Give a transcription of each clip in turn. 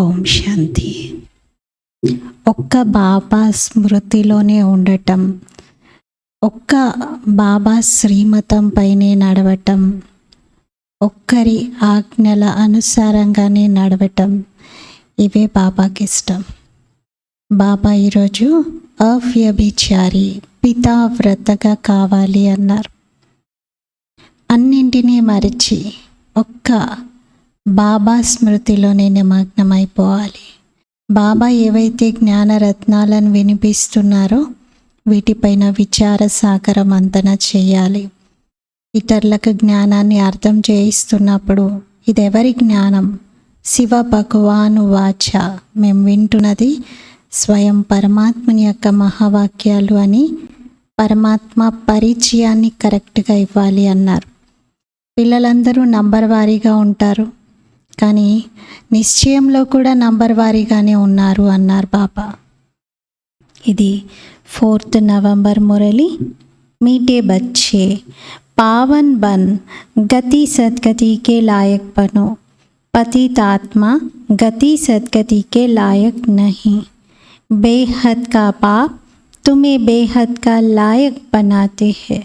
ఓం శాంతి. ఒక్క బాబా స్మృతిలోనే ఉండటం, ఒక్క బాబా శ్రీమతం పైనే నడవటం, ఒక్కరి ఆజ్ఞల అనుసారంగానే నడవటం, ఇవే బాబాకి ఇష్టం. బాబా ఈరోజు అవ్యభిచారి పితావ్రతగా కావాలి అన్నారు. అన్నింటినీ మరిచి ఒక్క బాబా స్మృతిలోనే నిమగ్నమైపోవాలి. బాబా ఏవైతే జ్ఞానరత్నాలను వినిపిస్తున్నారో వీటిపైన విచార సాగర మంతన చేయాలి. ఇతరులకు జ్ఞానాన్ని అర్థం చేయిస్తున్నప్పుడు ఇదెవరి జ్ఞానం? శివ భగవాను వాచ, మేము వింటున్నది స్వయం పరమాత్మని యొక్క మహావాక్యాలు అని పరమాత్మ పరిచయాన్ని కరెక్ట్గా ఇవ్వాలి అన్నారు. పిల్లలందరూ నంబర్ వారీగా ఉంటారు, కానీ నిశ్చయంలో కూడా నంబర్ వారీగానే ఉన్నారు అన్నారు బాబా. ఇది 4th నవంబర్ మురళి. मीठे बच्चे पावन बन गति सदगति के लायक बनो, पतित आत्मा गति सदगति के लायक नहीं, बेहद का पाप तुम्हें बेहद का लायक बनाते हैं.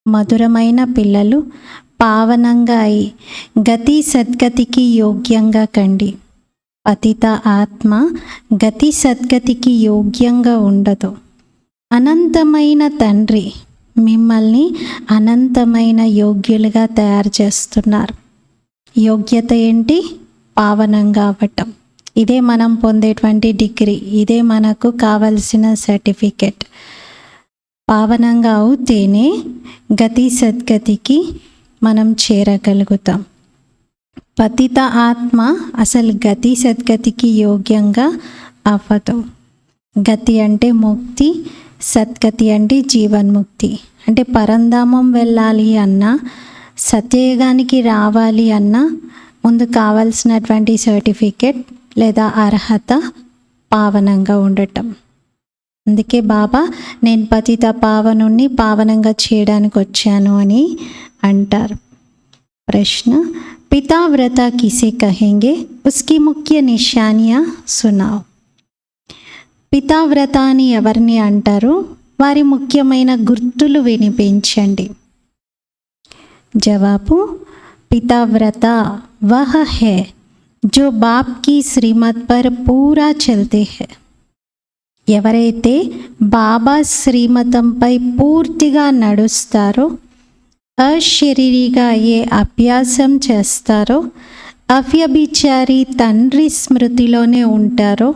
మధురమైన పిల్లలు పావనంగా అయి గతి సద్గతికి యోగ్యంగా కండి. పతిత ఆత్మ గతి సద్గతికి యోగ్యంగా ఉండదు. అనంతమైన తండ్రి మిమ్మల్ని అనంతమైన యోగ్యులుగా తయారు చేస్తున్నారు. యోగ్యత ఏంటి? పావనంగా అవ్వటం. ఇదే మనం పొందేటువంటి డిగ్రీ, ఇదే మనకు కావలసిన సర్టిఫికెట్. పావనంగా అవుతేనే గతి సద్గతికి మనం చేరగలుగుతాం. పతిత ఆత్మ అసలు గతి సద్గతికి యోగ్యంగా అవ్వదు. గతి అంటే ముక్తి, సద్గతి అంటే జీవన్ముక్తి. అంటే పరంధామం వెళ్ళాలి అన్నా, సత్యయుగానికి రావాలి అన్నా ముందు కావాల్సినటువంటి సర్టిఫికెట్ లేదా అర్హత పావనంగా ఉండటం. అందుకే బాబా నేను పతిత పావనుణ్ణి పావనంగా చేయడానికి వచ్చాను అని అంటారు. ప్రశ్న, పితావ్రత కిసే కహెంగే, ఉస్కి ముఖ్య నిశానియా సునావ్. పితావ్రత అని ఎవరిని అంటారు? వారి ముఖ్యమైన గుర్తులు వినిపించండి. జవాబు, పితావ్రత వహ హై జో బాప్ కీ శ్రీమత్ పర్ పూరా చల్తే హై. ఎవరైతే బాబా శ్రీమతంపై పూర్తిగా నడుస్తారో, అశరీరిగా ఏ అభ్యాసం చేస్తారో, అవ్యభిచారి తండ్రి స్మృతిలోనే ఉంటారో,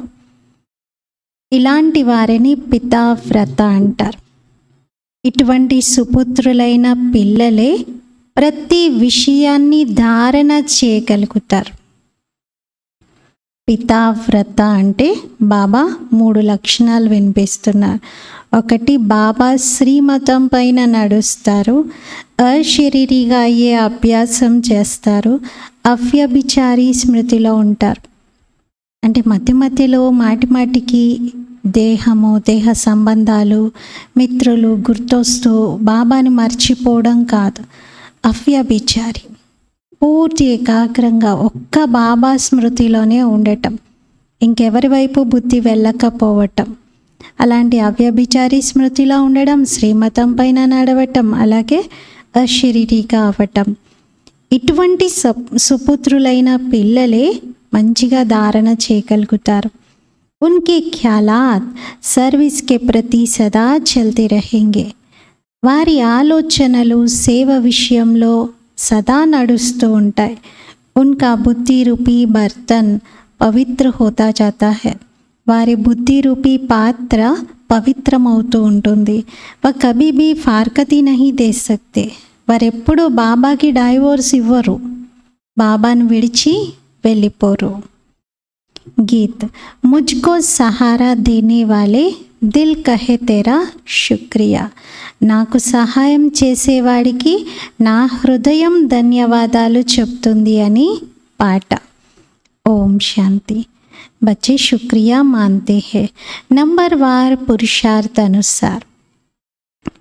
ఇలాంటి వారిని పితావ్రత అంటారు. ఇటువంటి సుపుత్రులైన పిల్లలే ప్రతి విషయాన్ని ధారణ చేయగలుగుతారు. పితావ్రత అంటే బాబా 3 లక్షణాలు వినిపిస్తున్నారు. ఒకటి, బాబా శ్రీమతం పైన నడుస్తారు, అశరీరిగా ఏ అభ్యాసం చేస్తారు, అవ్యభిచారి స్మృతిలో ఉంటారు. అంటే మధ్య మధ్యలో మాటిమాటికి దేహము, దేహ సంబంధాలు, మిత్రులు గుర్తొస్తూ బాబాని మర్చిపోవడం కాదు. అవ్యభిచారి పూర్తి ఏకాగ్రంగా ఒక్క బాబా స్మృతిలోనే ఉండటం, ఇంకెవరి వైపు బుద్ధి వెళ్ళకపోవటం. అలాంటి అవ్యభిచారి స్మృతిలో ఉండడం, శ్రీమతం పైన నడవటం, అలాగే అశరీరిగా అవ్వటం. ఇటువంటి సుపుత్రులైన పిల్లలే మంచిగా ధారణ చేయగలుగుతారు. ఉన్కే ఖ్యాలాత్ సర్వీస్ కే ప్రతి సదా చల్తే రహేంగే. వారి ఆలోచనలు సేవ విషయంలో సదా నడుస్తూ ఉంటాయి. ఉన్కా బుద్ధి రూపీ బర్తన్ పవిత్ర హోతా జాతా హై. వారి బుద్ధి రూపీ పాత్ర పవిత్రమవుతూ ఉంటుంది. వా కభీ భీ ఫార్కతి నహీ దే సక్తే. వారెప్పుడు బాబాకి డైవోర్స్ ఇవ్వరు, బాబాను విడిచి వెళ్ళిపోరు. గీత్, ముజ్కో సహారా దేనే వాలే దిల్ కహే తేరా శుక్రియా. నాకు సహాయం చేసేవాడికి నా హృదయం ధన్యవాదాలు చెప్తుంది అని పాట. ఓం శాంతి. బచ్చే శుక్రియా మాన్తే హై నంబర్వార్ పురుషార్థ అనుసార్.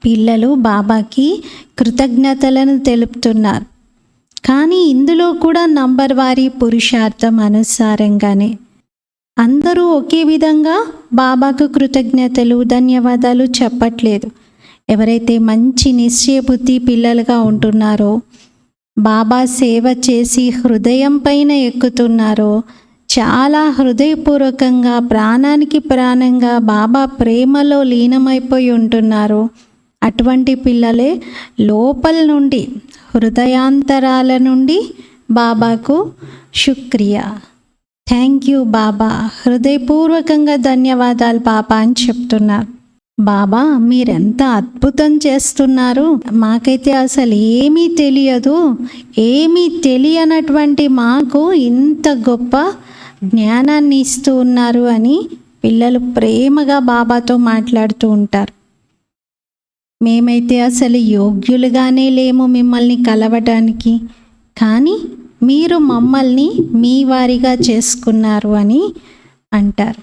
పిల్లలు బాబాకి కృతజ్ఞతలను తెలుపుతున్నారు. కానీ ఇందులో కూడా నంబర్ వారి పురుషార్థం అనుసారంగానే అందరూ ఒకే విధంగా బాబాకు కృతజ్ఞతలు ధన్యవాదాలు చెప్పట్లేదు. ఎవరైతే మంచి నిశ్చయబుద్ధి పిల్లలుగా ఉంటున్నారో, బాబా సేవ చేసి హృదయం పైన ఎక్కుతున్నారో, చాలా హృదయపూర్వకంగా ప్రాణానికి ప్రాణంగా బాబా ప్రేమలో లీనమైపోయి ఉంటున్నారో, అటువంటి పిల్లలే లోపల నుండి హృదయాంతరాల నుండి బాబాకు శుక్రియా, థ్యాంక్ యూ బాబా, హృదయపూర్వకంగా ధన్యవాదాలు బాబా అని చెప్తున్నారు. బాబా మీరెంత అద్భుతం చేస్తున్నారు, మాకైతే అసలు ఏమీ తెలియదు, ఏమీ తెలియనటువంటి మాకు ఇంత గొప్ప జ్ఞానాన్ని ఇస్తూ ఉన్నారు అని పిల్లలు ప్రేమగా బాబాతో మాట్లాడుతూ ఉంటారు. మేమైతే అసలు యోగ్యులుగానే లేము మిమ్మల్ని కలవటానికి, కానీ మీరు మమ్మల్ని మీ వారిగా చేసుకున్నారు అని అంటారు.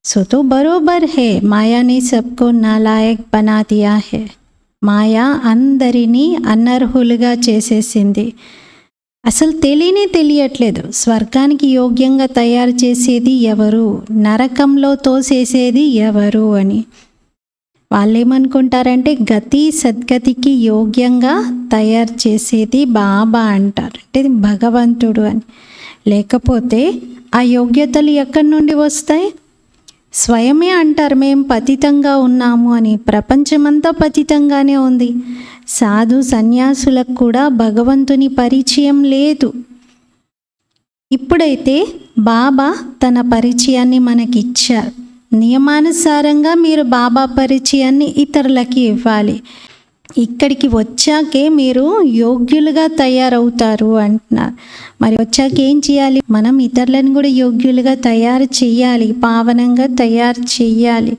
సో తో బరోబర్ హే, మాయాని సబ్కో నాలాయక్ బనా దియా హే. మాయా అందరినీ అనర్హులుగా చేసేసింది. అసలు తెలియట్లేదు స్వర్గానికి యోగ్యంగా తయారు చేసేది ఎవరు, నరకంలో తోసేసేది ఎవరు అని. వాళ్ళు ఏమనుకుంటారంటే గతి సద్గతికి యోగ్యంగా తయారు చేసేది బాబా అంటారు, అంటే భగవంతుడు అని. లేకపోతే ఆ యోగ్యతలు ఎక్కడి నుండి వస్తాయి? స్వయమే అంటారు మేము పతితంగా ఉన్నాము అని. ప్రపంచమంతా పతితంగానే ఉంది. సాధు సన్యాసులకు కూడా భగవంతుని పరిచయం లేదు. ఇప్పుడైతే బాబా తన పరిచయాన్ని మనకిచ్చారు. నియమానుసారంగా మీరు బాబా పరిచయాన్ని ఇతరులకి ఇవ్వాలి. ఇక్కడికి వచ్చాకే మీరు యోగ్యులుగా తయారవుతారు అంటున్నారు. మరి వచ్చాక ఏం చేయాలి? మనం ఇతరులను కూడా యోగ్యులుగా తయారు చేయాలి, పావనంగా తయారు చేయాలి.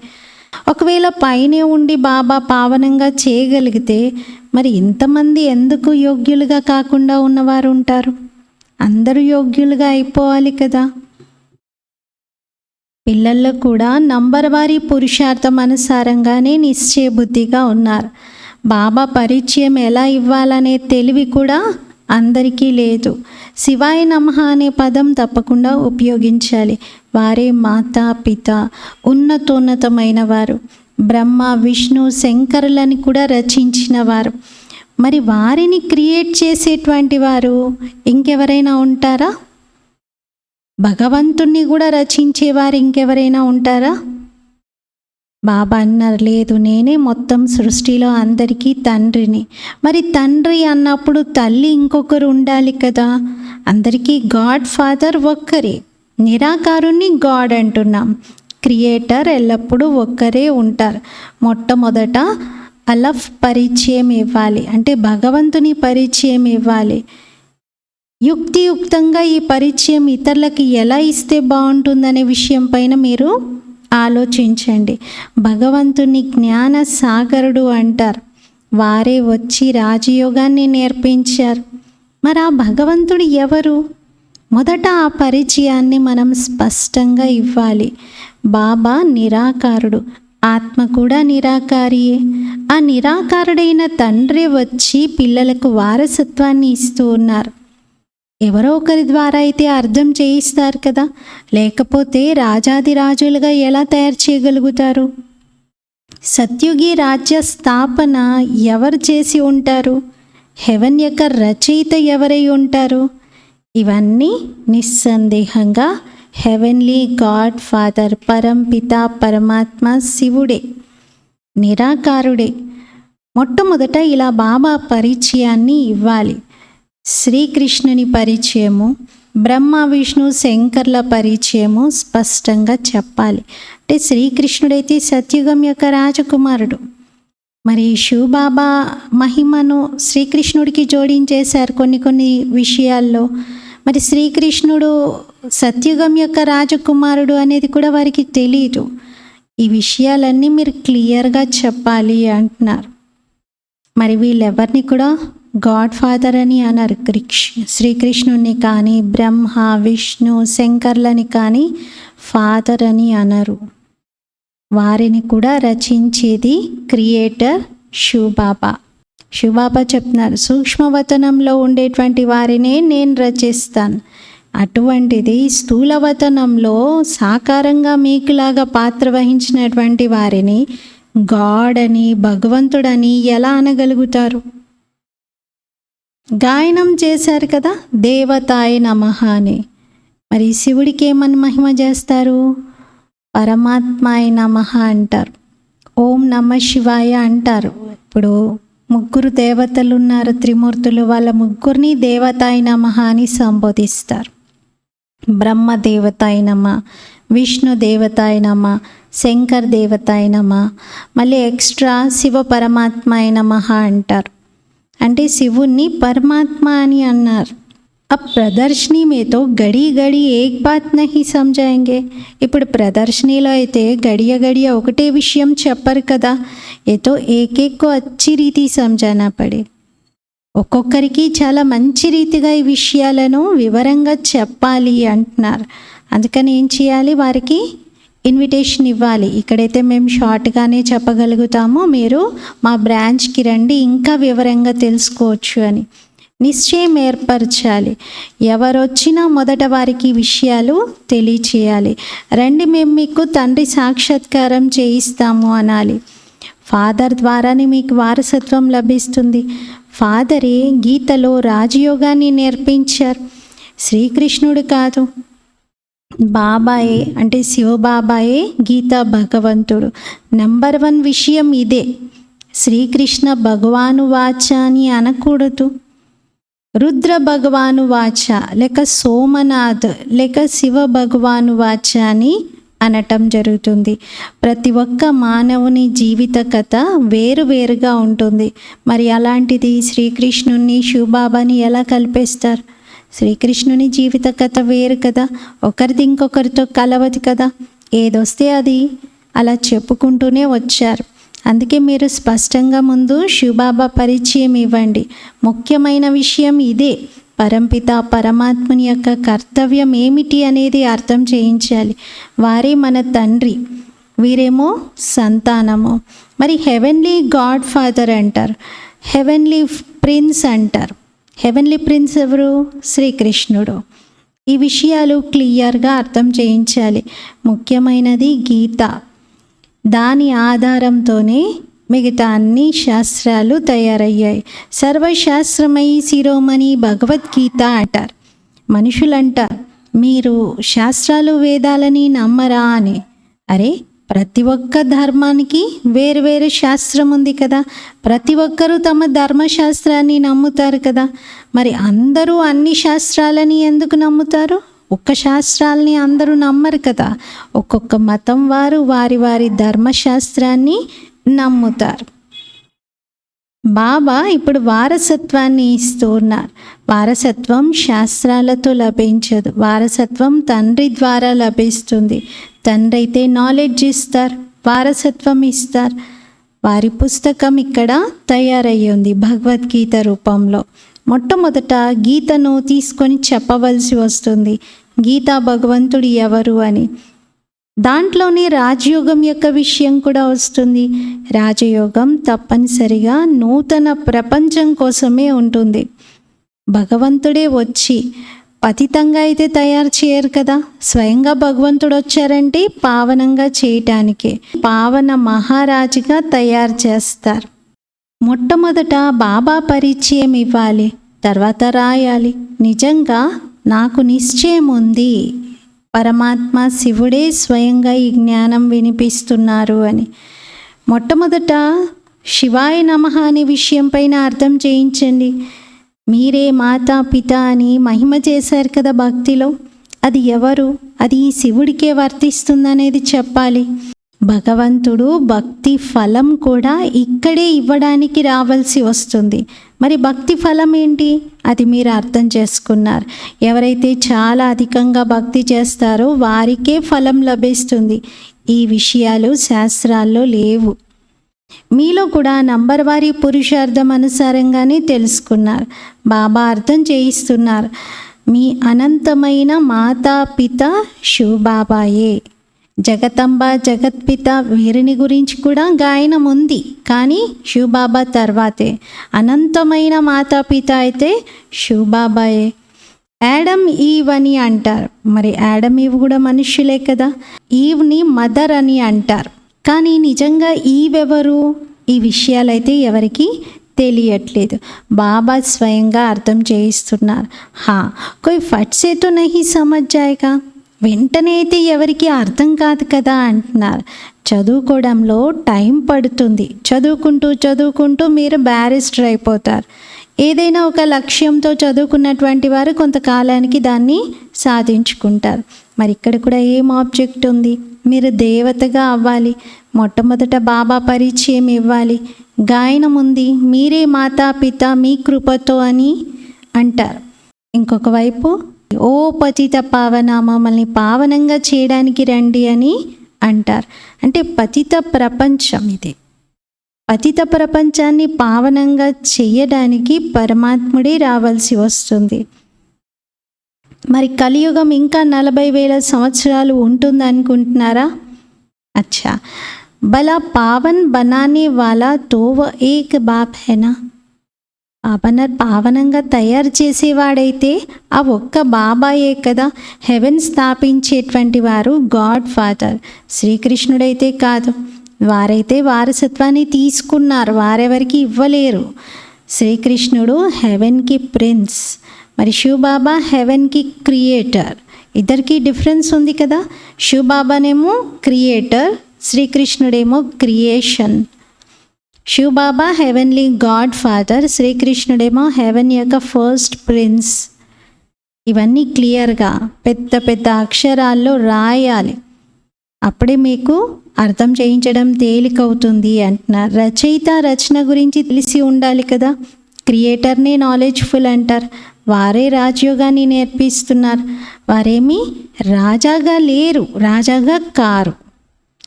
ఒకవేళ పైనే ఉండి బాబా పావనంగా చేయగలిగితే మరి ఇంతమంది ఎందుకు యోగ్యులుగా కాకుండా ఉన్నవారు ఉంటారు? అందరూ యోగ్యులుగా అయిపోవాలి కదా. పిల్లల్లో కూడా నంబర్ వారి పురుషార్థం అనుసారంగానే నిశ్చయబుద్ధిగా ఉన్నారు. బాబా పరిచయం ఎలా ఇవ్వాలనే తెలివి కూడా అందరికీ లేదు. శివాయ నమః అనే పదం తప్పకుండా ఉపయోగించాలి. వారే మాతా పిత, ఉన్నతోన్నతమైన వారు, బ్రహ్మ విష్ణు శంకరులని కూడా రచించిన వారు. మరి వారిని క్రియేట్ చేసేటువంటి వారు ఇంకెవరైనా ఉంటారా? భగవంతుణ్ణి కూడా రచించేవారు ఇంకెవరైనా ఉంటారా? బాబా అన్నారు లేదు, నేనే మొత్తం సృష్టిలో అందరికీ తండ్రిని. మరి తండ్రి అన్నప్పుడు తల్లి ఇంకొకరు ఉండాలి కదా. అందరికీ గాడ్ ఫాదర్ ఒక్కరే, నిరాకారుణ్ణి గాడ్ అంటున్నాం. క్రియేటర్ ఎల్లప్పుడూ ఒక్కరే ఉంటారు. మొట్టమొదట అలఫ్ పరిచయం ఇవ్వాలి, అంటే భగవంతుని పరిచయం ఇవ్వాలి. యుక్తియుక్తంగా ఈ పరిచయం ఇతరులకి ఎలా ఇస్తే బాగుంటుందనే విషయం పైన మీరు ఆలోచించండి. భగవంతుని జ్ఞాన సాగరుడు అంటారు. వారే వచ్చి రాజయోగాన్ని నేర్పించారు. మరి ఆ భగవంతుడు ఎవరు? మొదట ఆ పరిచయాన్ని మనం స్పష్టంగా ఇవ్వాలి. బాబా నిరాకారుడు, ఆత్మ కూడా నిరాకారియే. ఆ నిరాకారుడైన తండ్రి వచ్చి పిల్లలకు వారసత్వాన్ని ఇస్తూ ఉన్నారు. ఎవరో ఒకరి ద్వారా అయితే అర్థం చేయిస్తారు కదా, లేకపోతే రాజాదిరాజులుగా ఎలా తయారు చేయగలుగుతారు? సత్యుగి రాజ్య స్థాపన ఎవరు చేసి ఉంటారు? హెవెన్ యొక్క రచయిత ఎవరై ఉంటారు? ఇవన్నీ నిస్సందేహంగా హెవెన్లీ గాడ్ ఫాదర్, పరంపిత పరమాత్మ శివుడే, నిరాకారుడే. మొట్టమొదట ఇలా బాబా పరిచయాన్ని ఇవ్వాలి. శ్రీకృష్ణుని పరిచయము, బ్రహ్మ విష్ణు శంకర్ల పరిచయము స్పష్టంగా చెప్పాలి. అంటే శ్రీకృష్ణుడైతే సత్యుగం యొక్క రాజకుమారుడు. మరి శివబాబా మహిమను శ్రీకృష్ణుడికి జోడించేశారు కొన్ని విషయాల్లో. మరి శ్రీకృష్ణుడు సత్యుగం యొక్క రాజకుమారుడు అనేది కూడా వారికి తెలియదు. ఈ విషయాలన్నీ మీరు క్లియర్గా చెప్పాలి అంటున్నారు. మరి వీళ్ళెవరిని కూడా గాడ్ ఫాదర్ అని అన్నారు. శ్రీకృష్ణుని కానీ బ్రహ్మ విష్ణు శంకర్లని కానీ ఫాదర్ అని అనరు. వారిని కూడా రచించేది క్రియేటర్ శివబాబా. శివబాబా చెప్తున్నారు, సూక్ష్మవతనంలో ఉండేటువంటి వారినే నేను రచిస్తాను. అటువంటిది స్థూలవతనంలో సాకారంగా మీకులాగా పాత్ర వహించినటువంటి వారిని గాడ్ అని, భగవంతుడని ఎలా అనగలుగుతారు? గాయనం చేశారు కదా, దేవతాయ నమః అని. మరి శివుడికి ఏమని మహిమ చేస్తారు? పరమాత్మాయ నమః అంటారు, ఓం నమ శివాయ అంటారు. ఇప్పుడు ముగ్గురు దేవతలు ఉన్నారు, త్రిమూర్తులు, వాళ్ళ ముగ్గురిని దేవతాయ నమః అని సంబోధిస్తారు. బ్రహ్మ దేవతాయ నమః, విష్ణు దేవతాయ నమః, శంకర్ దేవతాయ నమః, మళ్ళీ ఎక్స్ట్రా శివ పరమాత్మాయ నమః అంటారు. అంటే శివుణ్ణి పరమాత్మ అని అన్నారు. अब ప్రదర్శనీ में तो గడి గడి ఏక్ బాత్ నహీ సమజాయేంగే. ఇప్పుడు ప్రదర్శనీలో అయితే గడియ గడియ ఒకటే విషయం చెప్పరు కదా, ఏతో ఏకేకో అచ్చి రీతి సమజానా పడే. ఒక్కొక్కరికి చాలా మంచి రీతిగా ఈ విషయాలను వివరంగా చెప్పాలి అంటున్నారు. అందుకని ఏం చేయాలి? వారికి ఇన్విటేషన్ ఇవ్వాలి. ఇక్కడైతే మేము షార్ట్గానే చెప్పగలుగుతాము, మీరు మా బ్రాంచ్కి రండి ఇంకా వివరంగా తెలుసుకోవచ్చు అని నిశ్చయం ఏర్పరచాలి. ఎవరొచ్చినా మొదట వారికి విషయాలు తెలియచేయాలి. రండి, మేము మీకు తండ్రి సాక్షాత్కారం చేయిస్తాము అనాలి. ఫాదర్ ద్వారానే మీకు వారసత్వం లభిస్తుంది. ఫాదరే గీతలో రాజయోగాన్ని నేర్పించారు, శ్రీకృష్ణుడు కాదు. బాబాయే అంటే శివబాబాయే గీతా భగవంతుడు. నంబర్ 1 విషయం ఇదే. శ్రీకృష్ణ భగవాను వాచ అని అనకూడదు. రుద్ర భగవాను వాచ లేక సోమనాథ్ లేక శివ భగవాను వాచ అని అనటం జరుగుతుంది. ప్రతి ఒక్క మానవుని జీవిత కథ వేరువేరుగా ఉంటుంది. మరి అలాంటిది శ్రీకృష్ణుని శివబాబాని ఎలా కలిపేస్తారు? శ్రీకృష్ణుని జీవిత కథ వేరు కదా, ఒకరిది ఇంకొకరితో కలవదు కదా. ఏదొస్తే అది అలా చెప్పుకుంటూనే వచ్చారు. అందుకే మీరు స్పష్టంగా ముందు శివబాబా పరిచయం ఇవ్వండి. ముఖ్యమైన విషయం ఇదే. పరంపిత పరమాత్మని యొక్క కర్తవ్యం ఏమిటి అనేది అర్థం చేయించాలి. వారే మన తండ్రి, వీరేమో సంతానము. మరి హెవెన్లీ గాడ్ ఫాదర్ అంటారు, హెవెన్లీ ప్రిన్స్ అంటారు. హెవెన్లీ ప్రిన్స్ ఎవరు? శ్రీకృష్ణుడు. ఈ విషయాలు క్లియర్గా అర్థం చేయించాలి. ముఖ్యమైనది గీత. దాని ఆధారంతోనే మిగతా అన్ని శాస్త్రాలు తయారయ్యాయి. సర్వశాస్త్రమై శిరోమణి భగవద్గీత అంటారు. మనుషులంటారు, మీరు శాస్త్రాలు వేదాలని నమ్మరా అని. అరే, ప్రతి ఒక్క ధర్మానికి వేరు వేరు శాస్త్రం ఉంది కదా. ప్రతి ఒక్కరూ తమ ధర్మశాస్త్రాన్ని నమ్ముతారు కదా. మరి అందరూ అన్ని శాస్త్రాలని ఎందుకు నమ్ముతారు? ఒక్క శాస్త్రాలని అందరూ నమ్మరు కదా. ఒక్కొక్క మతం వారు వారి వారి ధర్మశాస్త్రాన్ని నమ్ముతారు. బాబా ఇప్పుడు వారసత్వాన్ని ఇస్తూ ఉన్నారు. వారసత్వం శాస్త్రాలతో లభించదు, వారసత్వం తండ్రి ద్వారా లభిస్తుంది. తండ్రి అయితే నాలెడ్జ్ ఇస్తారు, వారసత్వం ఇస్తారు. వారి పుస్తకం ఇక్కడ తయారయ్యి ఉంది భగవద్గీత రూపంలో. మొట్టమొదట గీతను తీసుకొని చెప్పవలసి వస్తుంది, గీతా భగవంతుడు ఎవరు అని. దాంట్లోనే రాజయోగం యొక్క విషయం కూడా వస్తుంది. రాజయోగం తప్పనిసరిగా నూతన ప్రపంచం కోసమే ఉంటుంది. భగవంతుడే వచ్చి పతితంగా అయితే తయారు చేయరు కదా. స్వయంగా భగవంతుడు వచ్చారంటే పావనంగా చేయటానికే, పావన మహారాజుగా తయారు చేస్తారు. మొట్టమొదట బాబా పరిచయం ఇవ్వాలి, తర్వాత రాయాలి. నిజంగా నాకు నిశ్చయం ఉంది, పరమాత్మ శివుడే స్వయంగా ఈ జ్ఞానం వినిపిస్తున్నారు అని. మొట్టమొదట శివాయ నమః అనే విషయం పైన అర్థం చేయించండి. మీరే మాతా పిత అని మహిమ చేశారు కదా భక్తిలో. అది ఎవరు? అది ఈ శివుడికే వర్తిస్తుందనేది చెప్పాలి. భగవంతుడు భక్తి ఫలం కూడా ఇక్కడే ఇవ్వడానికి రావాల్సి వస్తుంది. మరి భక్తి ఫలం ఏంటి? అది మీరు అర్థం చేసుకున్నారు. ఎవరైతే చాలా అధికంగా భక్తి చేస్తారో వారికే ఫలం లభిస్తుంది. ఈ విషయాలు శాస్త్రాల్లో లేవు. మీలో కూడా నంబర్ వారి పురుషార్థం అనుసారంగానే తెలుసుకున్నారు. బాబా అర్థం చేయిస్తున్నారు, మీ అనంతమైన మాతా పిత శివబాబాయే. జగతంబ, జగత్పిత వీరిని గురించి కూడా గాయనం ఉంది. కానీ శివబాబా తర్వాతే. అనంతమైన మాతాపిత అయితే శివబాబాయే. యాడమ్, ఈవ్ అని అంటారు. మరి యాడమ్, ఈవ్ కూడా మనుష్యులే కదా. ఈవ్ని మదర్ అని అంటారు. కానీ నిజంగా ఈవ్ ఎవరు? ఈ విషయాలైతే ఎవరికి తెలియట్లేదు. బాబా స్వయంగా అర్థం చేయిస్తున్నారు. కోయి ఫట్ సే తో నహీ సమజ్ జాయేగా. వెంటనే అయితే ఎవరికి అర్థం కాదు కదా అంటున్నారు. చదువుకోవడంలో టైం పడుతుంది. చదువుకుంటూ మీరు బ్యారిస్టర్ అయిపోతారు. ఏదైనా ఒక లక్ష్యంతో చదువుకున్నటువంటి వారు కొంతకాలానికి దాన్ని సాధించుకుంటారు. మరి ఇక్కడ కూడా ఏం ఆబ్జెక్ట్ ఉంది? మీరు దేవతగా అవ్వాలి. మొట్టమొదట బాబా పరిచయం ఇవ్వాలి. గాయనం ఉంది, మీరే మాతాపిత మీ కృపతో అని అంటారు. ఇంకొక వైపు ఓ పతిత పావన, మమ్మల్ని పావనంగా చేయడానికి రండి అని అంటారు. అంటే పతిత ప్రపంచం ఇది. పతిత ప్రపంచాన్ని పావనంగా చేయడానికి పరమాత్ముడే రావాల్సి వస్తుంది. మరి కలియుగం ఇంకా 40,000 సంవత్సరాలు ఉంటుంది అనుకుంటున్నారా? అచ్చా, భలా పావన్ బనానే వాలా తో వ ఏక్ బాప్ హేనా. పావనంగా తయారు చేసేవాడైతే ఆ ఒక్క బాబాయే కదా. హెవెన్ స్థాపించేటువంటి వారు గాడ్ ఫాదర్. శ్రీకృష్ణుడైతే కాదు. వారైతే వారసత్వాన్ని తీసుకున్నారు, వారెవరికి ఇవ్వలేరు. శ్రీకృష్ణుడు హెవెన్కి ప్రిన్స్, మరి శివబాబా హెవెన్కి క్రియేటర్. ఇద్దరికి డిఫరెన్స్ ఉంది కదా. శివబాబానేమో క్రియేటర్, శ్రీకృష్ణుడేమో creation. Shivbaba heavenly God Father, శ్రీకృష్ణుడేమో హెవెన్ యొక్క ఫస్ట్ ప్రిన్స్. ఇవన్నీ క్లియర్గా పెద్ద పెద్ద అక్షరాల్లో రాయాలి. అప్పుడే మీకు అర్థం చేయించడం తేలికవుతుంది అంటున్నారు. రచయిత రచన గురించి తెలిసి ఉండాలి కదా. క్రియేటర్నే నాలెడ్జ్ఫుల్ అంటారు. వారే రాజయోగాన్ని నేర్పిస్తున్నారు. వారేమీ రాజాగా లేరు, రాజాగా కారు.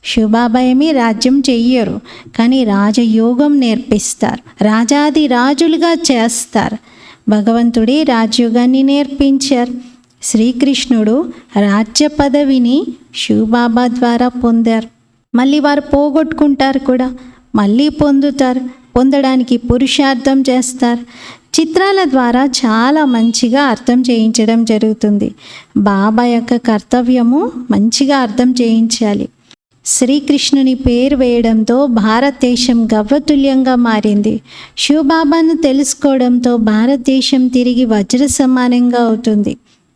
శివబాబా ఏమీ రాజ్యం చెయ్యరు, కానీ రాజయోగం నేర్పిస్తారు. రాజాది రాజులుగా చేస్తారు. భగవంతుడే రాజయోగాన్ని నేర్పించారు. శ్రీకృష్ణుడు రాజ్య పదవిని శివబాబా ద్వారా పొందారు. మళ్ళీ వారు పోగొట్టుకుంటారు కూడా, మళ్ళీ పొందుతారు. పొందడానికి పురుషార్థం చేస్తారు. చిత్రాల ద్వారా చాలా మంచిగా అర్థం చేయించడం జరుగుతుంది. బాబా యొక్క కర్తవ్యము మంచిగా అర్థం చేయించాలి. శ్రీకృష్ణుని పేరు వేయడంతో భారతదేశం గవ్వతుల్యంగా మారింది. శివబాబాను తెలుసుకోవడంతో భారతదేశం తిరిగి వజ్ర సమానంగా అవుతుంది.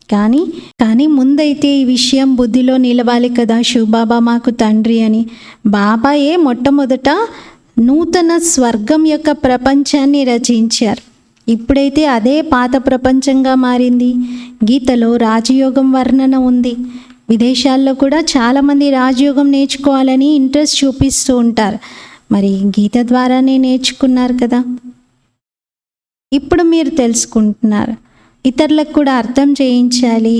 కానీ ముందైతే ఈ విషయం బుద్ధిలో నిలవాలి కదా. శివబాబా మాకు తండ్రి అని. బాబాయే మొట్టమొదట నూతన స్వర్గం యొక్క ప్రపంచాన్ని రచించారు. ఇప్పుడైతే అదే పాత ప్రపంచంగా మారింది. గీతలో రాజయోగం వర్ణన ఉంది. విదేశాల్లో కూడా చాలామంది రాజయోగం నేర్చుకోవాలని ఇంట్రెస్ట్ చూపిస్తూ ఉంటారు. మరి గీత ద్వారానే నేర్చుకున్నారు కదా. ఇప్పుడు మీరు తెలుసుకుంటున్నారు. ఇతరులకు కూడా అర్థం చేయించాలి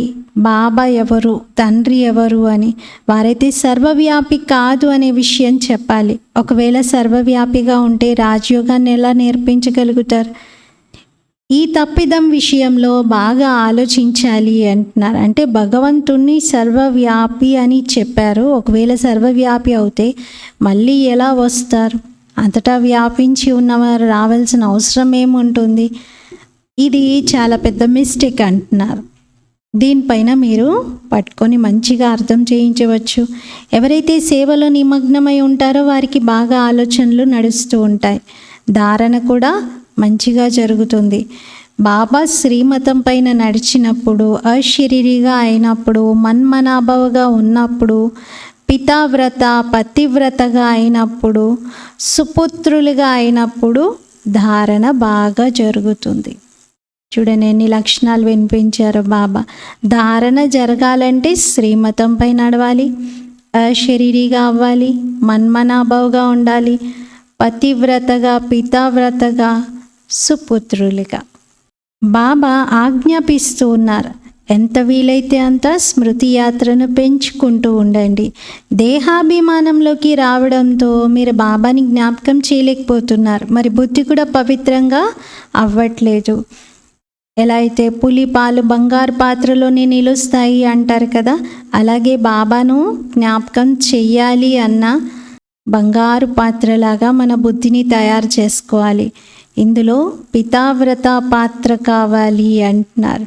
బాబా ఎవరు, తండ్రి ఎవరు అని. వారైతే సర్వవ్యాపి కాదు అనే విషయం చెప్పాలి. ఒకవేళ సర్వవ్యాపిగా ఉంటే రాజయోగాన్ని ఎలా నేర్పించగలుగుతారు? ఈ తప్పిదం విషయంలో బాగా ఆలోచించాలి అంటున్నారు. అంటే భగవంతుణ్ణి సర్వవ్యాపి అని చెప్పారు. ఒకవేళ సర్వవ్యాపి అవుతే మళ్ళీ ఎలా వస్తారు? అంతటా వ్యాపించి ఉన్నవారు రావాల్సిన అవసరం ఏముంటుంది? ఇది చాలా పెద్ద మిస్టేక్ అంటున్నారు. దీనిపైన మీరు పట్టుకొని మంచిగా అర్థం చేయించవచ్చు. ఎవరైతే సేవలో నిమగ్నమై ఉంటారో వారికి బాగా ఆలోచనలు నడుస్తూ ఉంటాయి. ధారణ కూడా మంచిగా జరుగుతుంది. బాబా శ్రీమతం పైన నడిచినప్పుడు, అశరీరిగా అయినప్పుడు, మన్మనాభవగా ఉన్నప్పుడు, పితావ్రత పతివ్రతగా అయినప్పుడు, సుపుత్రులుగా అయినప్పుడు ధారణ బాగా జరుగుతుంది. చూడండి ఎన్ని లక్షణాలు వినిపించారు బాబా. ధారణ జరగాలంటే శ్రీమతంపై నడవాలి, అశరీరిగా అవ్వాలి, మన్మనాభవగా ఉండాలి, పతివ్రతగా, పితావ్రతగా, సుపుత్రులుగా. బాబా ఆజ్ఞాపిస్తూ ఉన్నారు, ఎంత వీలైతే అంత స్మృతి యాత్రను పెంచుకుంటూ ఉండండి. దేహాభిమానంలోకి రావడంతో మీరు బాబాని జ్ఞాపకం చేయలేకపోతున్నారు. మరి బుద్ధి కూడా పవిత్రంగా అవ్వట్లేదు. ఎలా అయితే పులి పాలు బంగారు పాత్రలోనే నిలుస్తాయి అంటారు కదా, అలాగే బాబాను జ్ఞాపకం చెయ్యాలి అన్న బంగారు పాత్రలాగా మన బుద్ధిని తయారు చేసుకోవాలి. ఇందులో పితావ్రత పాత్ర కావాలి అంటున్నారు.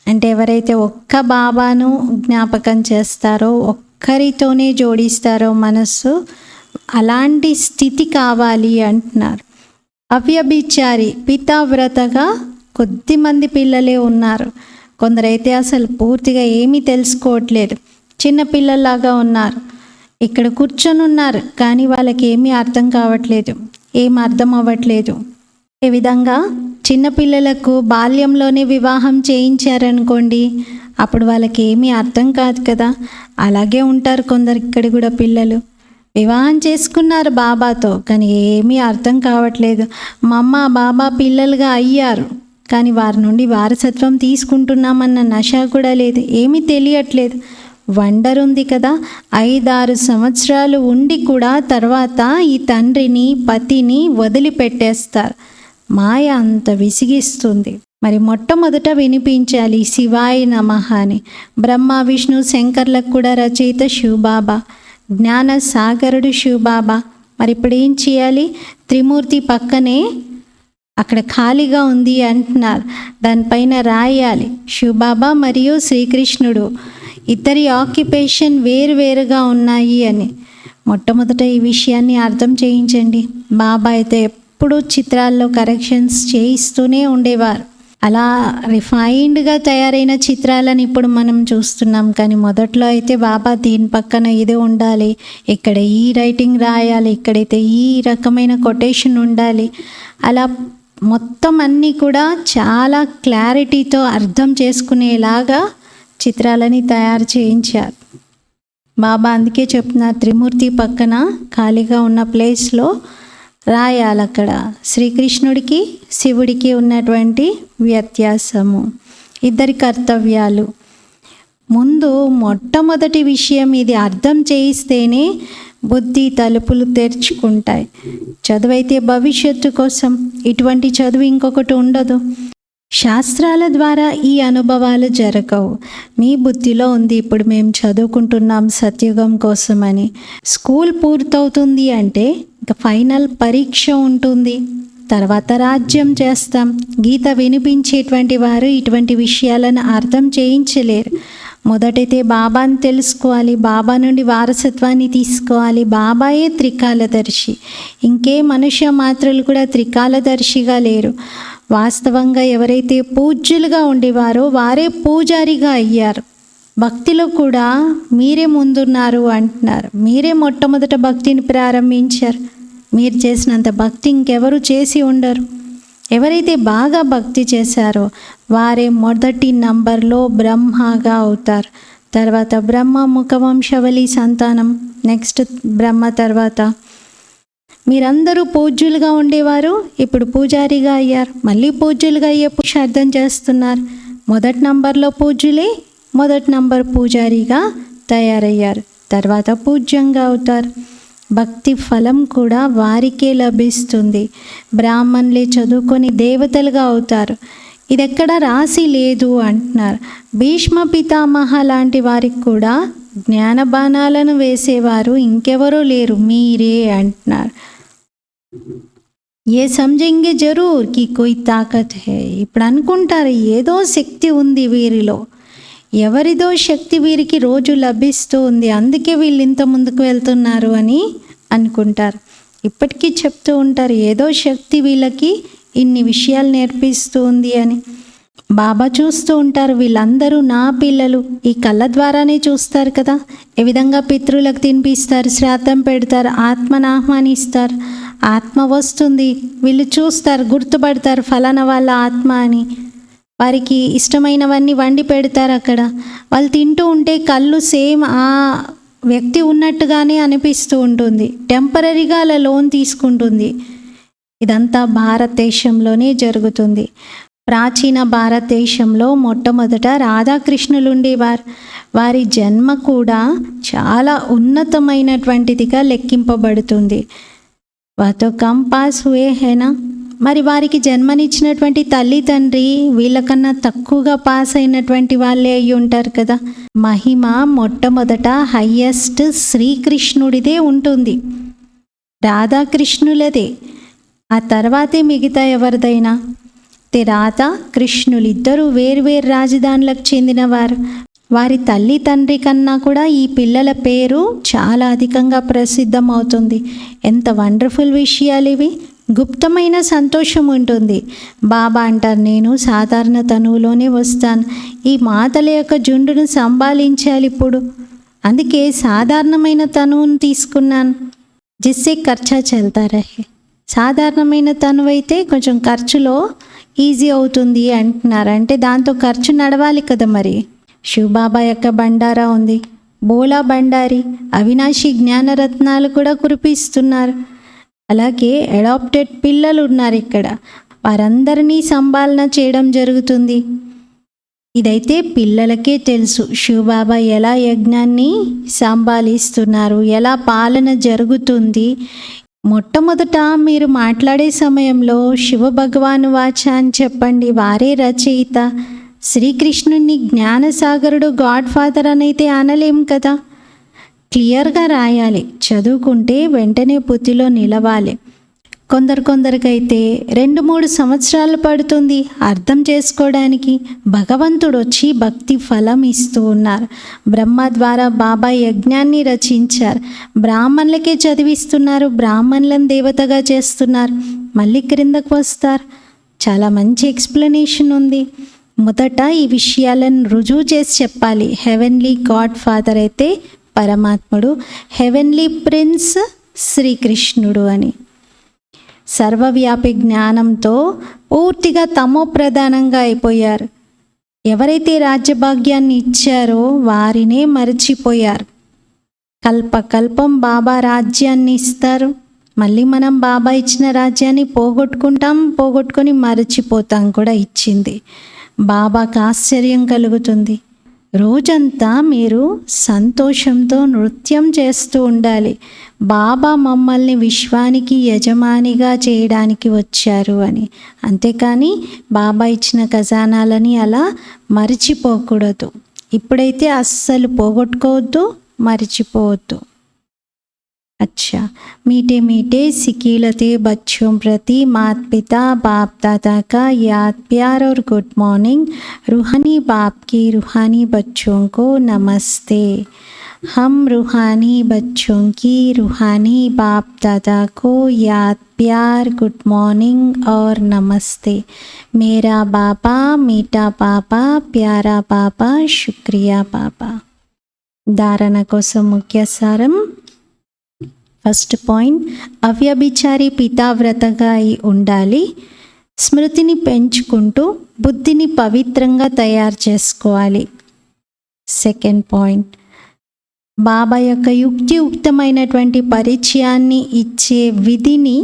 అంటే ఎవరైతే ఒక్క బాబాను జ్ఞాపకం చేస్తారో, ఒక్కరితోనే జోడిస్తారో మనస్సు, అలాంటి స్థితి కావాలి అంటున్నారు. అవ్యభిచారి పితావ్రతగా కొద్దిమంది పిల్లలే ఉన్నారు. కొందరైతే అసలు పూర్తిగా ఏమీ తెలుసుకోవట్లేదు, చిన్న పిల్లల్లాగా ఉన్నారు. ఇక్కడ కూర్చొని ఉన్నారు కానీ వాళ్ళకి ఏమీ అర్థం కావట్లేదు, ఏం అర్థం అవ్వట్లేదు. ఏ విధంగా చిన్నపిల్లలకు బాల్యంలోనే వివాహం చేయించారనుకోండి, అప్పుడు వాళ్ళకి ఏమీ అర్థం కాదు కదా. అలాగే ఉంటారు కొందరు ఇక్కడ కూడా పిల్లలు. వివాహం చేసుకున్నారు బాబాతో కానీ ఏమీ అర్థం కావట్లేదు. మా అమ్మ బాబా పిల్లలుగా అయ్యారు కానీ వారి నుండి వారసత్వం తీసుకుంటున్నామన్న నష కూడా లేదు, ఏమీ తెలియట్లేదు. వండర్ ఉంది కదా, 5-6 సంవత్సరాలు ఉండి కూడా తర్వాత ఈ తండ్రిని పతిని వదిలిపెట్టేస్తారు. మాయ అంత విసిగిస్తుంది. మరి మొట్టమొదట వినిపించాలి శివాయ నమః అని. బ్రహ్మ విష్ణు శంకర్లకు కూడా రచయిత శివబాబా, జ్ఞాన సాగరుడు శివబాబా. మరి ఇప్పుడు ఏం చేయాలి? త్రిమూర్తి పక్కనే అక్కడ ఖాళీగా ఉంది అంటున్నారు, దానిపైన రాయాలి శివబాబా మరియు శ్రీకృష్ణుడు ఇద్దరి ఆక్యుపేషన్ వేరువేరుగా ఉన్నాయి అని. మొట్టమొదట ఈ విషయాన్ని అర్థం చేయించండి. బాబా అయితే ఎప్పుడూ చిత్రాల్లో కరెక్షన్స్ చేయిస్తూనే ఉండేవారు. అలా రిఫైన్డ్గా తయారైన చిత్రాలను ఇప్పుడు మనం చూస్తున్నాం. కానీ మొదట్లో అయితే బాబా దీని పక్కన ఇది ఉండాలి, ఇక్కడ ఈ రైటింగ్ రాయాలి, ఇక్కడైతే ఈ రకమైన కొటేషన్ ఉండాలి, అలా మొత్తం అన్నీ కూడా చాలా క్లారిటీతో అర్థం చేసుకునేలాగా చిత్రాలని తయారు చేయించారు బాబా. అందుకే చెప్తున్నారు త్రిమూర్తి పక్కన ఖాళీగా ఉన్న ప్లేస్లో రాయాలి అక్కడ శ్రీకృష్ణుడికి శివుడికి ఉన్నటువంటి వ్యత్యాసము, ఇద్దరి కర్తవ్యాలు. ముందు మొట్టమొదటి విషయం ఇది అర్థం చేయిస్తేనే బుద్ధి తలుపులు తెరుచుకుంటాయి. చదువైతే భవిష్యత్తు కోసం, ఇటువంటి చదువు ఇంకొకటి ఉండదు. శాస్త్రాల ద్వారా ఈ అనుభవాలు జరగవు. మీ బుద్ధిలో ఉంది ఇప్పుడు మేము చదువుకుంటున్నాం సత్యుగం కోసమని. స్కూల్ పూర్తవుతుంది అంటే ఇంకా ఫైనల్ పరీక్ష ఉంటుంది, తర్వాత రాజ్యం చేస్తాం. గీత వినిపించేటువంటి వారు ఇటువంటి విషయాలను అర్థం చేయించలేరు. మొదటైతే బాబాని తెలుసుకోవాలి, బాబా నుండి వారసత్వాన్ని తీసుకోవాలి. బాబాయే త్రికాలదర్శి, ఇంకే మనుష్య మాత్రులు కూడా త్రికాలదర్శిగా లేరు. వాస్తవంగా ఎవరైతే పూజ్యులుగా ఉండేవారో వారే పూజారిగా అయ్యారు. భక్తిలో కూడా మీరే ముందున్నారు అంటున్నారు. మీరే మొట్టమొదట భక్తిని ప్రారంభించారు. మీరు చేసినంత భక్తి ఇంకెవరు చేసి ఉండరు. ఎవరైతే బాగా భక్తి చేశారో వారే మొదటి నంబర్లో బ్రహ్మగా అవుతారు. తర్వాత బ్రహ్మ ముఖవంశవళి సంతానం, నెక్స్ట్ బ్రహ్మ. తర్వాత మీరందరూ పూజ్యులుగా ఉండేవారు, ఇప్పుడు పూజారిగా అయ్యారు. మళ్ళీ పూజ్యులుగా అయ్యే పురుషార్థం చేస్తున్నారు. మొదటి నంబర్లో పూజ్యులే మొదటి నంబర్ పూజారిగా తయారయ్యారు. తర్వాత పూజ్యంగా అవుతారు. భక్తి ఫలం కూడా వారికే లభిస్తుంది. బ్రాహ్మణులే చదువుకొని దేవతలుగా అవుతారు. ఇది ఎక్కడ రాసి లేదు అంటున్నారు. భీష్మ పితామహ లాంటి వారికి కూడా జ్ఞానబాణాలను వేసేవారు ఇంకెవరూ లేరు, మీరే అంటున్నారు. ఏ సమझेंगे జరూర్ కి కోయి తాకత్ హై. ఇప్పుడు అనుకుంటారు ఏదో శక్తి ఉంది వీరిలో, ఎవరిదో శక్తి వీరికి రోజు లభిస్తూ ఉంది, అందుకే వీళ్ళు ఇంత ముందుకు వెళ్తున్నారు అని అనుకుంటారు. ఇప్పటికీ చెప్తూ ఉంటారు ఏదో శక్తి వీళ్ళకి ఇన్ని విషయాలు నేర్పిస్తూ ఉంది అని. బాబా చూస్తూ ఉంటారు వీళ్ళందరూ నా పిల్లలు. ఈ కళ్ళ ద్వారానే చూస్తారు కదా, ఏ విధంగా పితృలకు తినిపిస్తారు, శ్రాద్ధం పెడతారు, ఆత్మను ఆహ్వానిస్తారు. ఆత్మ వస్తుంది, వీళ్ళు చూస్తారు, గుర్తుపడతారు ఫలానా వాళ్ళ ఆత్మ అని. వారికి ఇష్టమైనవన్నీ వండి పెడతారు అక్కడ. వాళ్ళు తింటూ ఉంటే కళ్ళు సేమ్ ఆ వ్యక్తి ఉన్నట్టుగానే అనిపిస్తూ ఉంటుంది. టెంపరీగా అలా లోన్ తీసుకుంటుంది. ఇదంతా భారతదేశంలోనే జరుగుతుంది. ప్రాచీన భారతదేశంలో మొట్టమొదట రాధాకృష్ణులు ఉండేవారు. వారి జన్మ కూడా చాలా ఉన్నతమైనటువంటిదిగా లెక్కింపబడుతుంది. వాతో కమ్ పాస్ హుయే హేనా, మరి వారికి జన్మనిచ్చినటువంటి తల్లి తండ్రి వీళ్ళకన్నా తక్కువగా పాస్ అయినటువంటి వాళ్ళే అయ్యి ఉంటారు కదా. మహిమ మొట్టమొదట హయ్యెస్ట్ శ్రీకృష్ణుడిదే ఉంటుంది, రాధాకృష్ణులదే. ఆ తర్వాతే మిగతా ఎవరిదైనా. రాధా కృష్ణులిద్దరూ వేర్వేరు రాజధానులకు చెందినవారు. వారి తల్లి తండ్రి కన్నా కూడా ఈ పిల్లల పేరు చాలా అధికంగా ప్రసిద్ధమవుతుంది. ఎంత వండర్ఫుల్ విషయాలు ఇవి. గుప్తమైన సంతోషం ఉంటుంది. బాబా అంటారు, నేను సాధారణ తనువులోనే వస్తాను, ఈ మాతల యొక్క జుండును సంభాళించాలి ఇప్పుడు, అందుకే సాధారణమైన తనువును తీసుకున్నాను. జిస్సే ఖర్చా చల్తా రహే. సాధారణమైన తనువు అయితే కొంచెం ఖర్చులో ఈజీ అవుతుంది అంటున్నారు. అంటే దాంతో ఖర్చు నడవాలి కదా. మరి శివబాబా యొక్క బండారా ఉంది, బోలా బండారి, అవినాశి జ్ఞానరత్నాలు కూడా కురిపిస్తున్నారు. అలాగే అడాప్టెడ్ పిల్లలు ఉన్నారు ఇక్కడ, వారందరినీ సంభాలన చేయడం జరుగుతుంది. ఇదైతే పిల్లలకే తెలుసు శివబాబా ఎలా యజ్ఞాన్ని సంభాలిస్తున్నారు, ఎలా పాలన జరుగుతుంది. మొట్టమొదట మీరు మాట్లాడే సమయంలో శివ భగవాను వాచ అని చెప్పండి, వారే రచయిత. శ్రీకృష్ణుని జ్ఞానసాగరుడు గాడ్ ఫాదర్ అనైతే అనలేం కదా. క్లియర్గా రాయాలి, చదువుకుంటే వెంటనే బుద్ధిలో నిలవాలి. కొందరికైతే 2-3 సంవత్సరాలు పడుతుంది అర్థం చేసుకోవడానికి. భగవంతుడు వచ్చి భక్తి ఫలం ఇస్తూ ఉన్నారు. బ్రహ్మ ద్వారా బాబా యజ్ఞాన్ని రచించారు, బ్రాహ్మణులకే చదివిస్తున్నారు, బ్రాహ్మణులను దేవతగా చేస్తున్నారు. మళ్ళీ క్రిందకు వస్తారు. చాలా మంచి ఎక్స్ప్లెనేషన్ ఉంది. మొదట ఈ విషయాలను రుజువు చేసి చెప్పాలి. హెవెన్లీ గాడ్ ఫాదర్ అయితే పరమాత్ముడు, హెవెన్లీ ప్రిన్స్ శ్రీకృష్ణుడు అని. సర్వవ్యాపి జ్ఞానంతో పూర్తిగా తమో ప్రధానంగా అయిపోయారు. ఎవరైతే రాజ్యభాగ్యాన్ని ఇచ్చారో వారినే మరచిపోయారు. కల్పకల్పం బాబా రాజ్యాన్ని ఇస్తారు, మళ్ళీ మనం బాబా ఇచ్చిన రాజ్యాన్ని పోగొట్టుకొని మరచిపోతాం కూడా. ఇచ్చింది బాబాకు ఆశ్చర్యం కలుగుతుంది. రోజంతా మీరు సంతోషంతో నృత్యం చేస్తూ ఉండాలి. బాబా మమ్మల్ని విశ్వానికి యజమానిగా చేయడానికి వచ్చారు అని. అంతేకాని బాబా ఇచ్చిన ఖజానాలని అలా మరిచిపోకూడదు. ఇప్పుడైతే అస్సలు పోగొట్టుకోవద్దు, మరిచిపోవద్దు. अच्छा, मीठे मीठे सिकीलते बच्चों प्रति माता पिता बाप दादा का याद प्यार और गुड मॉर्निंग. रूहानी बाप की रूहानी बच्चों को नमस्ते. हम रूहानी बच्चों की रूहानी बाप दादा को याद प्यार गुड मॉर्निंग और नमस्ते. मेरा बाबा मीठा पापा प्यारा पापा शुक्रिया पापा. धारण కోసం ముఖ్య సారం. ఫస్ట్ పాయింట్, అవ్యభిచారి పితావ్రతగా అయి ఉండాలి. స్మృతిని పెంచుకుంటూ బుద్ధిని పవిత్రంగా తయారు చేసుకోవాలి. సెకండ్ పాయింట్, బాబా యొక్క యుక్తియుక్తమైనటువంటి పరిచయాన్ని ఇచ్చే విధిని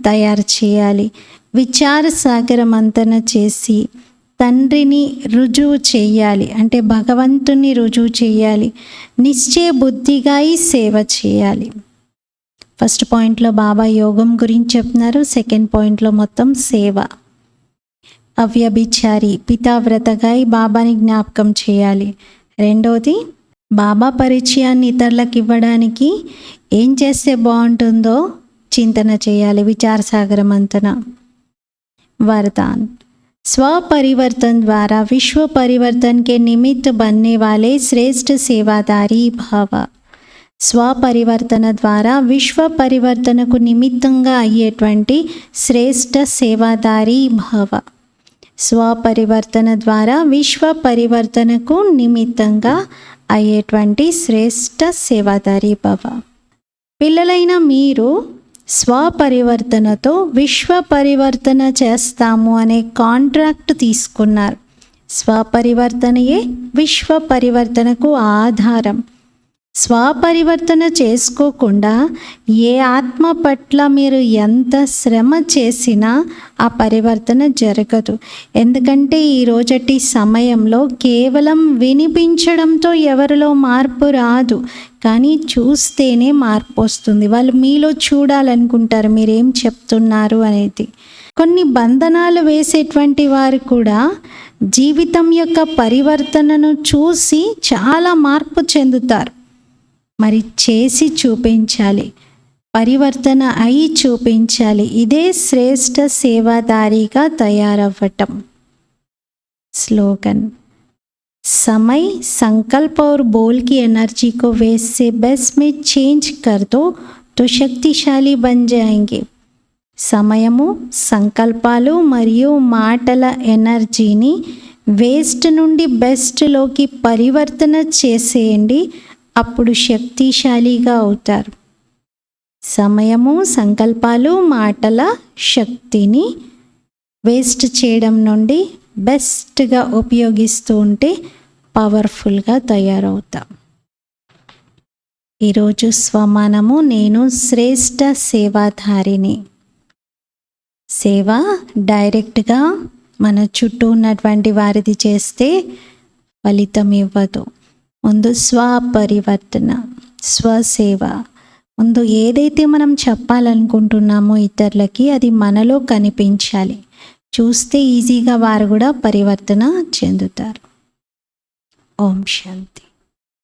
తయారు చేయాలి. విచార సాగర మంతన చేసి తండ్రిని రుజువు చేయాలి, అంటే భగవంతుని రుజువు చేయాలి. నిశ్చయ బుద్ధిగా ఈ సేవ చేయాలి. ఫస్ట్ పాయింట్లో బాబా యోగం గురించి చెప్తున్నారు, సెకండ్ పాయింట్లో మొత్తం సేవ. అవ్యభిచారి పితావ్రతగా బాబాని జ్ఞాపకం చేయాలి. రెండోది, బాబా పరిచయాన్ని ఇతరులకు ఇవ్వడానికి ఏం చేస్తే బాగుంటుందో చింతన చేయాలి. విచార సాగర మంతన. वरदान, स्वपरिवर्तन द्वारा विश्व परिवर्तन के निमित्त बनने वाले श्रेष्ठ सेवादारी भव. స్వపరివర్తన ద్వారా విశ్వ పరివర్తనకు నిమిత్తంగా అయ్యేటువంటి శ్రేష్ఠ సేవాదారి భవ. స్వపరివర్తన ద్వారా విశ్వ పరివర్తనకు నిమిత్తంగా అయ్యేటువంటి శ్రేష్ఠ సేవాదారి భవ. పిల్లలైన మీరు స్వపరివర్తనతో విశ్వ పరివర్తన చేస్తాము అనే కాంట్రాక్ట్ తీసుకున్నారు. స్వపరివర్తనయే విశ్వ పరివర్తనకు ఆధారం. స్వపరివర్తన చేసుకోకుండా ఏ ఆత్మ పట్ల మీరు ఎంత శ్రమ చేసినా ఆ పరివర్తన జరగదు. ఎందుకంటే ఈ రోజటి సమయంలో కేవలం వినిపించడంతో ఎవరిలో మార్పు రాదు, కానీ చూస్తేనే మార్పు వస్తుంది. వాళ్ళు మీలో చూడాలనుకుంటారు మీరేం చెప్తున్నారు అనేది. కొన్ని బంధనాలు వేసేటువంటి వారు కూడా జీవితం యొక్క పరివర్తనను చూసి చాలా మార్పు చెందుతారు. మరి చేసి చూపించాలి, పరివర్తన అయి చూపించాలి. ఇదే శ్రేష్ఠ సేవాదారిగా తయారవ్వటం. स्लोगन: समय, संकल्प और बोल की एनर्जी को वेस्ट से बेस्ट में चेंज कर दो तो शक्तिशाली बन जाएंगे. సమయము, సంకల్పాలు మరియు మాటల ఎనర్జీని వేస్ట్ నుండి బెస్ట్లోకి పరివర్తన చేసేయండి. అప్పుడు శక్తిశాలిగా అవుతారు. సమయము, సంకల్పాలు, మాటల శక్తిని వేస్ట్ చేయడం నుండి బెస్ట్గా ఉపయోగిస్తూ ఉంటే పవర్ఫుల్గా తయారవుతాం. ఈరోజు స్వమానము: నేను శ్రేష్ఠ సేవాధారిని. సేవ డైరెక్ట్గా మన చుట్టూ ఉన్నటువంటి వారిది చేస్తే ఫలితం ఇవ్వదు. ముందు స్వపరివర్తన, స్వసేవ. ముందు ఏదైతే మనం చెప్పాలనుకుంటున్నామో ఇతరులకి అది మనలో కనిపించాలి. చూస్తే ఈజీగా వారు కూడా పరివర్తన చెందుతారు. ఓం శాంతి.